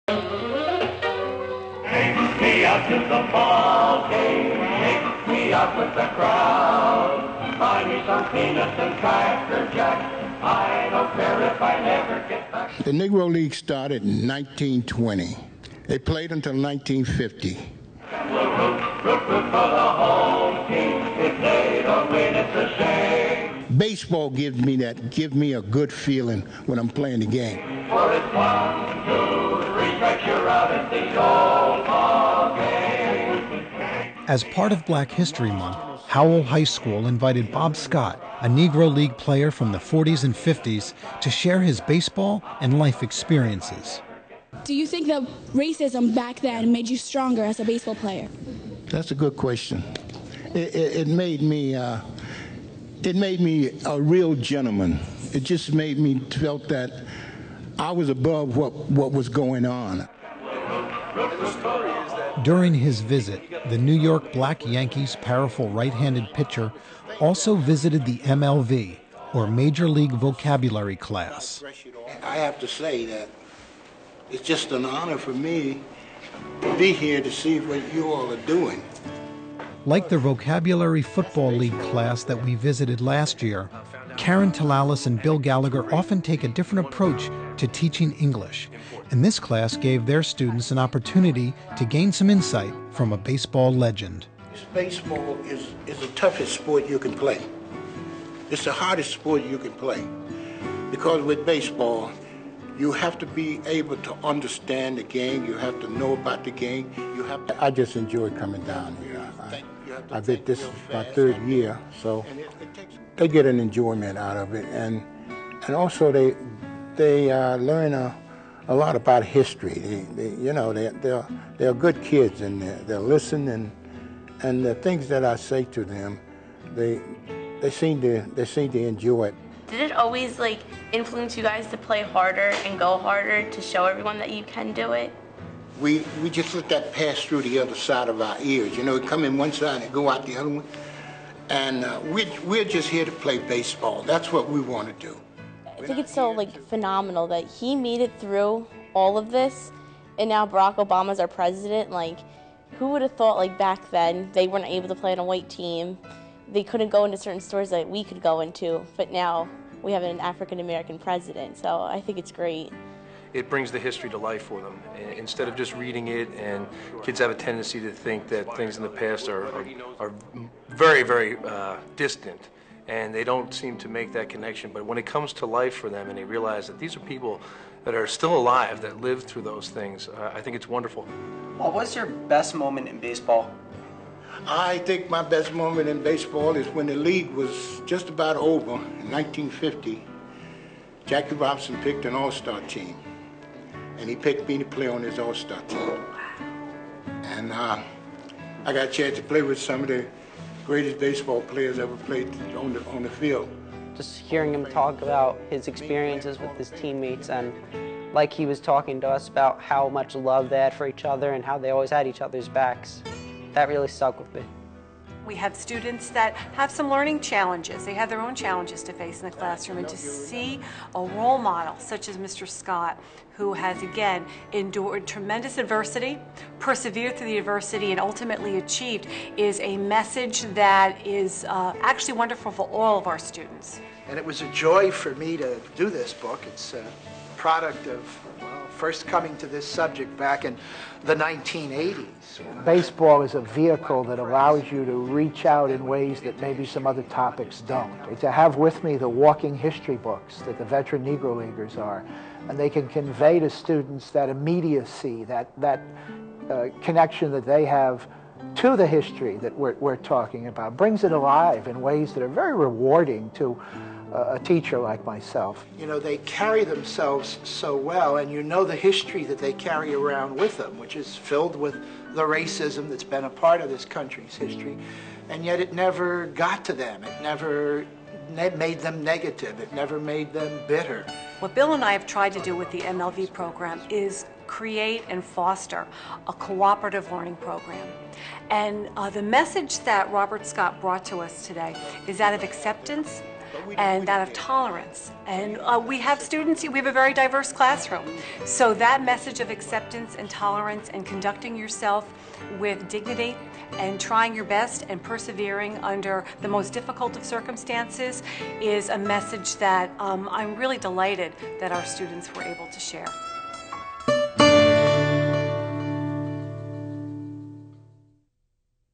Take me out to the ball game, take me out with the crowd. Buy me some peanuts and Cracker Jack. I don't care if I never get back. The Negro League started in 1920. They played until 1950. Root for the home team. If they don't win, it's a shame. Baseball gives me a good feeling when I'm playing the game. For it's 1, 2, 3, strikes you're out at the old ball game. As part of Black History Month, Howell High School invited Bob Scott, a Negro League player from the 40s and 50s, to share his baseball and life experiences. Do you think that racism back then made you stronger as a baseball player? That's a good question. It made me a real gentleman. It just made me felt that I was above what was going on. During his visit, the New York Black Yankees powerful right-handed pitcher also visited the MLV, or Major League Vocabulary class. I have to say that it's just an honor for me to be here to see what you all are doing. Like the Vocabulary Football League class that we visited last year, Karen Talalas and Bill Gallacher often take a different approach to teaching English, and this class gave their students an opportunity to gain some insight from a baseball legend. Baseball is the toughest sport you can play. It's the hardest sport you can play, because with baseball, you have to be able to understand the game. You have to know about the game. I just enjoy coming down here. I think this is my third year, so they get an enjoyment out of it, and also they learn a lot about history. They're good kids, and they listen, and the things that I say to them, they seem to enjoy it. Did it always influence you guys to play harder and go harder to show everyone that you can do it? We just let that pass through the other side of our ears. It come in one side and go out the other one. And we're just here to play baseball. That's what we want to do. I think it's so phenomenal that he made it through all of this, and now Barack Obama's our president. Who would have thought back then they weren't able to play on a white team? They couldn't go into certain stores that we could go into, but now we have an African-American president, so I think it's great. It brings the history to life for them. Instead of just reading it, and kids have a tendency to think that things in the past are very, very distant, and they don't seem to make that connection. But when it comes to life for them and they realize that these are people that are still alive, that lived through those things, I think it's wonderful. What was your best moment in baseball? I think my best moment in baseball is when the league was just about over in 1950. Jackie Robinson picked an all-star team, and he picked me to play on his all-star team. And I got a chance to play with some of the greatest baseball players ever played on the field. Just hearing him talk about his experiences with his teammates, and like he was talking to us about how much love they had for each other and how they always had each other's backs. That really stuck with me. We have students that have some learning challenges. They have their own challenges to face in the classroom, and to see a role model such as Mr. Scott, who has again endured tremendous adversity, persevered through the adversity, and ultimately achieved, is a message that is actually wonderful for all of our students. And it was a joy for me to do this book. It's a product of first coming to this subject back in the 1980s. Baseball is a vehicle that allows you to reach out in ways that maybe some other topics don't. To have with me the walking history books that the veteran Negro Leaguers are, and they can convey to students that immediacy, that connection that they have to the history that we're talking about, brings it alive in ways that are very rewarding to a teacher like myself. They carry themselves so well, and the history that they carry around with them, which is filled with the racism that's been a part of this country's history, and yet it never got to them. It never made them negative. It never made them bitter. What Bill and I have tried to do with the MLV program is create and foster a cooperative learning program. And the message that Robert Scott brought to us today is that of acceptance, and that of tolerance. And we have students, we have a very diverse classroom. So that message of acceptance and tolerance and conducting yourself with dignity and trying your best and persevering under the most difficult of circumstances is a message that I'm really delighted that our students were able to share.